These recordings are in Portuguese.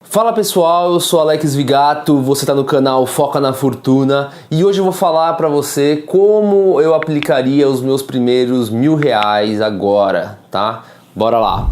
Fala pessoal, eu sou Alex Vigato, você está no canal Foca na Fortuna e hoje eu vou falar para você como eu aplicaria os meus primeiros R$1.000 agora, tá? Bora lá!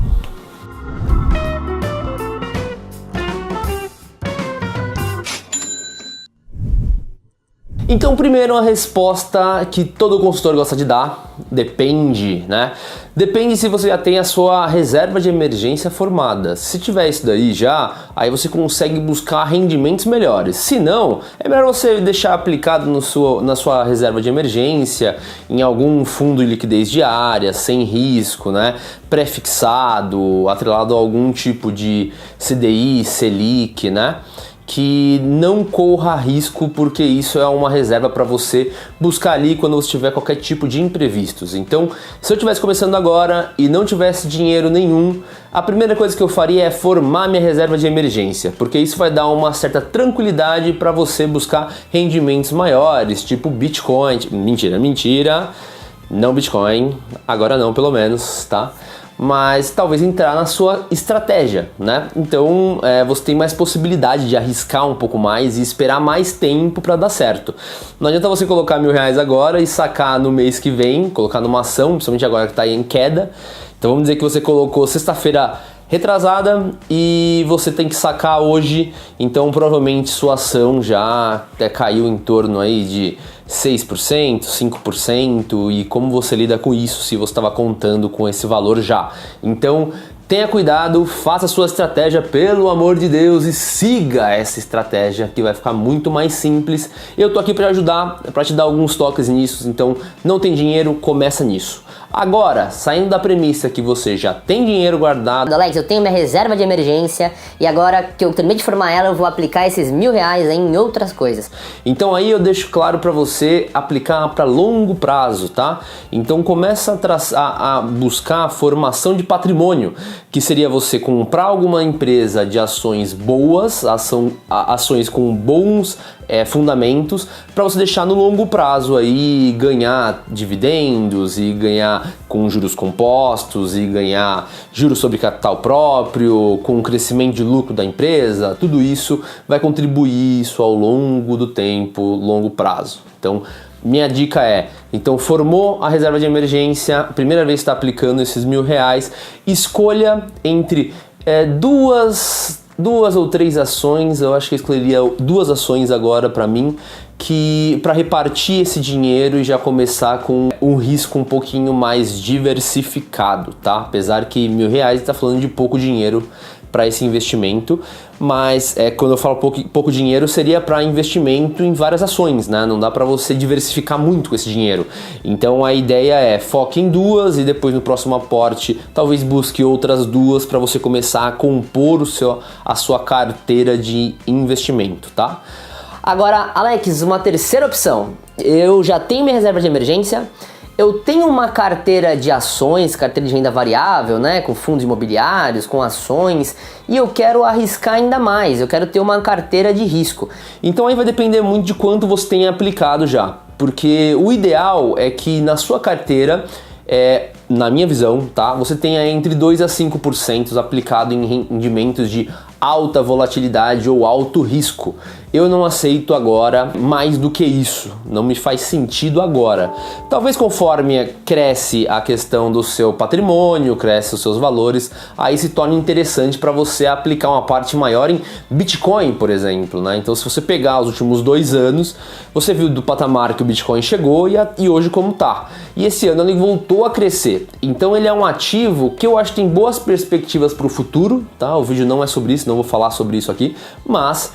Então, primeiro, a resposta que todo consultor gosta de dar, depende, né? Depende se você já tem a sua reserva de emergência formada. Se tiver isso daí já, aí você consegue buscar rendimentos melhores. Se não, é melhor você deixar aplicado na sua reserva de emergência, em algum fundo de liquidez diária, sem risco, né? Pré-fixado, atrelado a algum tipo de CDI, Selic, né? Que não corra risco, porque isso é uma reserva para você buscar ali quando você tiver qualquer tipo de imprevistos. Então, se eu estivesse começando agora e não tivesse dinheiro nenhum, a primeira coisa que eu faria é formar minha reserva de emergência, porque isso vai dar uma certa tranquilidade para você buscar rendimentos maiores, tipo Bitcoin. Mentira, não Bitcoin, agora não pelo menos, tá? Mas talvez entrar na sua estratégia, né? Então você tem mais possibilidade de arriscar um pouco mais e esperar mais tempo para dar certo. Não adianta você colocar R$1.000 agora e sacar no mês que vem, colocar numa ação, principalmente agora que está em queda. Então vamos dizer que você colocou sexta-feira retrasada e você tem que sacar hoje, então provavelmente sua ação já até caiu em torno aí de 6%, 5%, e como você lida com isso se você estava contando com esse valor já. Então tenha cuidado, faça a sua estratégia, pelo amor de Deus, e siga essa estratégia que vai ficar muito mais simples. Eu tô aqui para ajudar, para te dar alguns toques nisso, então não tem dinheiro, começa nisso. Agora, saindo da premissa que você já tem dinheiro guardado... Alex, eu tenho minha reserva de emergência e agora que eu terminei de formar ela, eu vou aplicar esses R$1.000 em outras coisas. Então aí eu deixo claro para você aplicar para longo prazo, tá? Então começa a buscar a formação de patrimônio, que seria você comprar alguma empresa de ações boas, ações com bons fundamentos, para você deixar no longo prazo aí, ganhar dividendos e ganhar com juros compostos e ganhar juros sobre capital próprio, com o crescimento de lucro da empresa. Tudo isso vai contribuir isso ao longo do tempo, longo prazo. Então minha dica é, então formou a reserva de emergência, primeira vez que está aplicando esses R$1.000, escolha entre duas ou três ações. Eu acho que eu escolheria 2 ações agora para mim, que para repartir esse dinheiro e já começar com um risco um pouquinho mais diversificado, tá? Apesar que R$1.000 está falando de pouco dinheiro para esse investimento, mas quando eu falo pouco dinheiro, seria para investimento em várias ações, né? Não dá para você diversificar muito com esse dinheiro. Então a ideia é foque em 2 e depois no próximo aporte talvez busque outras 2 para você começar a compor a sua carteira de investimento, tá? Agora, Alex, uma terceira opção. Eu já tenho minha reserva de emergência, eu tenho uma carteira de ações, carteira de renda variável, né, com fundos imobiliários, com ações, e eu quero arriscar ainda mais, eu quero ter uma carteira de risco. Então aí vai depender muito de quanto você tem aplicado já, porque o ideal é que na sua carteira, na minha visão, tá, você tenha entre 2 a 5% aplicado em rendimentos de alta volatilidade ou alto risco. Eu não aceito agora mais do que isso, não me faz sentido agora. Talvez conforme cresce a questão do seu patrimônio, cresce os seus valores, aí se torne interessante para você aplicar uma parte maior em Bitcoin, por exemplo, né? Então se você pegar os últimos 2 anos, você viu do patamar que o Bitcoin chegou e hoje como tá. E esse ano ele voltou a crescer. Então ele é um ativo que eu acho que tem boas perspectivas para o futuro, tá? O vídeo não é sobre isso, não vou falar sobre isso aqui, mas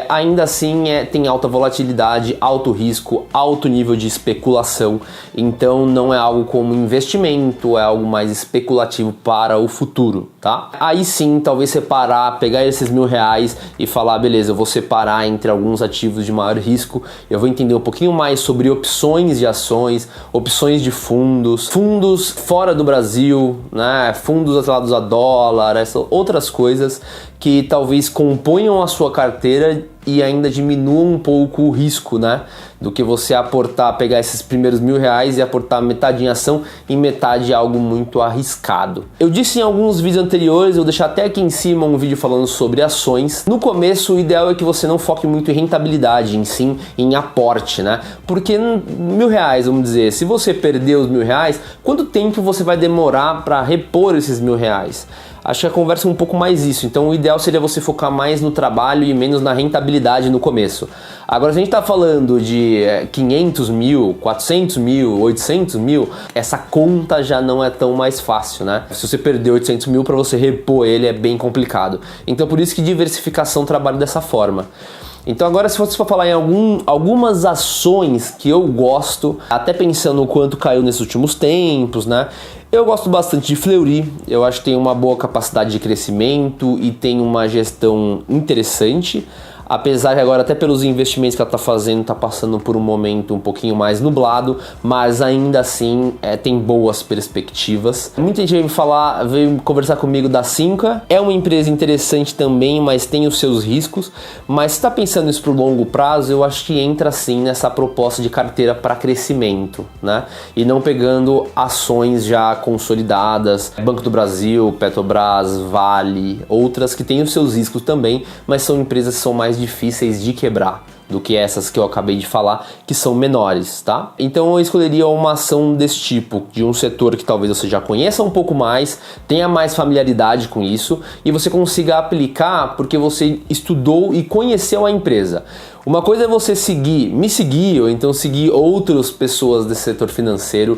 ainda assim tem alta volatilidade, alto risco, alto nível de especulação, então não é algo como investimento, é algo mais especulativo para o futuro, tá? Aí sim, talvez separar, pegar esses R$1.000 e falar, beleza, eu vou separar entre alguns ativos de maior risco, eu vou entender um pouquinho mais sobre opções de ações, opções de fundos fora do Brasil, né? Fundos atrelados a dólar, essas outras coisas que talvez componham a sua carteira e ainda diminuam um pouco o risco, né? Do que você aportar, pegar esses primeiros R$1.000 e aportar metade em ação e metade algo muito arriscado. Eu disse em alguns vídeos anteriores, eu vou deixar até aqui em cima um vídeo falando sobre ações. No começo, o ideal é que você não foque muito em rentabilidade, sim em aporte, né? Porque R$1.000, vamos dizer, se você perder os R$1.000, quanto tempo você vai demorar para repor esses R$1.000? Acho que a conversa é um pouco mais isso, então o ideal seria você focar mais no trabalho e menos na rentabilidade no começo. Agora, se a gente está falando de 500 mil, 400 mil, 800 mil, essa conta já não é tão mais fácil, né? Se você perder 800 mil, para você repor ele é bem complicado. Então, por isso que diversificação trabalha dessa forma. Então agora, se você for falar em algumas ações que eu gosto, até pensando no quanto caiu nesses últimos tempos, né? Eu gosto bastante de Fleury, eu acho que tem uma boa capacidade de crescimento e tem uma gestão interessante. Apesar que agora, até pelos investimentos que ela está fazendo, está passando por um momento um pouquinho mais nublado, mas ainda assim tem boas perspectivas. Muita gente veio conversar comigo da Simca. É uma empresa interessante também, mas tem os seus riscos. Mas se está pensando isso para o longo prazo, eu acho que entra sim nessa proposta de carteira para crescimento, né? E não pegando ações já consolidadas, Banco do Brasil, Petrobras, Vale, outras que têm os seus riscos também, mas são empresas que são mais difíceis de quebrar do que essas que eu acabei de falar, que são menores, tá? Então eu escolheria uma ação desse tipo, de um setor que talvez você já conheça um pouco mais, tenha mais familiaridade com isso e você consiga aplicar porque você estudou e conheceu a empresa. Uma coisa é você me seguir ou então seguir outras pessoas desse setor financeiro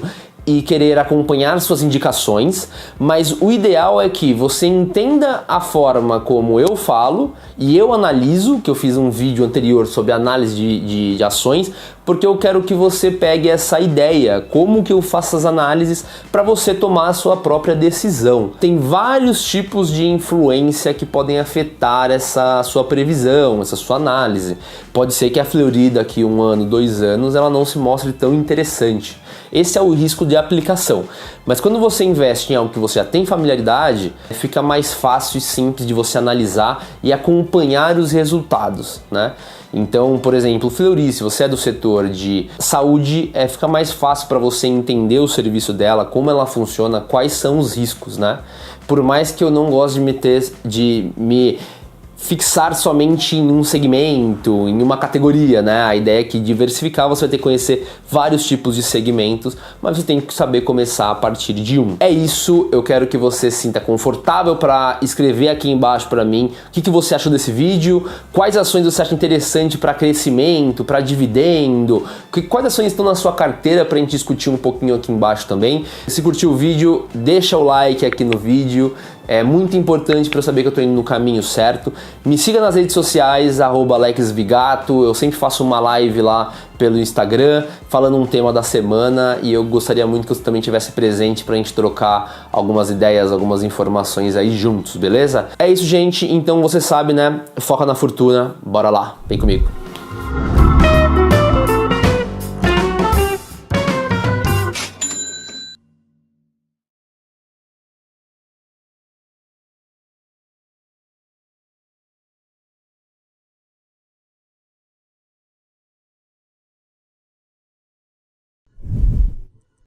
e querer acompanhar suas indicações, mas o ideal é que você entenda a forma como eu falo e eu analiso, que eu fiz um vídeo anterior sobre análise de ações, porque eu quero que você pegue essa ideia, como que eu faço as análises para você tomar a sua própria decisão. Tem vários tipos de influência que podem afetar essa sua previsão, essa sua análise. Pode ser que a Fleury daqui 1 ano, 2 anos, ela não se mostre tão interessante. Esse é o risco de aplicação. Mas quando você investe em algo que você já tem familiaridade, fica mais fácil e simples de você analisar e acompanhar os resultados, né? Então, por exemplo, Fleury, se você é do setor de saúde, fica mais fácil para você entender o serviço dela, como ela funciona, quais são os riscos, né? Por mais que eu não goste de me fixar somente em um segmento, em uma categoria, né? A ideia é que diversificar, você vai ter que conhecer vários tipos de segmentos, mas você tem que saber começar a partir de um. É isso, eu quero que você se sinta confortável para escrever aqui embaixo para mim o que você achou desse vídeo, quais ações você acha interessante para crescimento, para dividendo, quais ações estão na sua carteira para a gente discutir um pouquinho aqui embaixo também. Se curtiu o vídeo, deixa o like aqui no vídeo. É muito importante para eu saber que eu estou indo no caminho certo. Me siga nas redes sociais, @AlexVigato. Eu sempre faço uma live lá pelo Instagram, falando um tema da semana, e eu gostaria muito que você também estivesse presente para a gente trocar algumas ideias, algumas informações aí juntos, beleza? É isso, gente. Então você sabe, né? Foca na fortuna. Bora lá, vem comigo.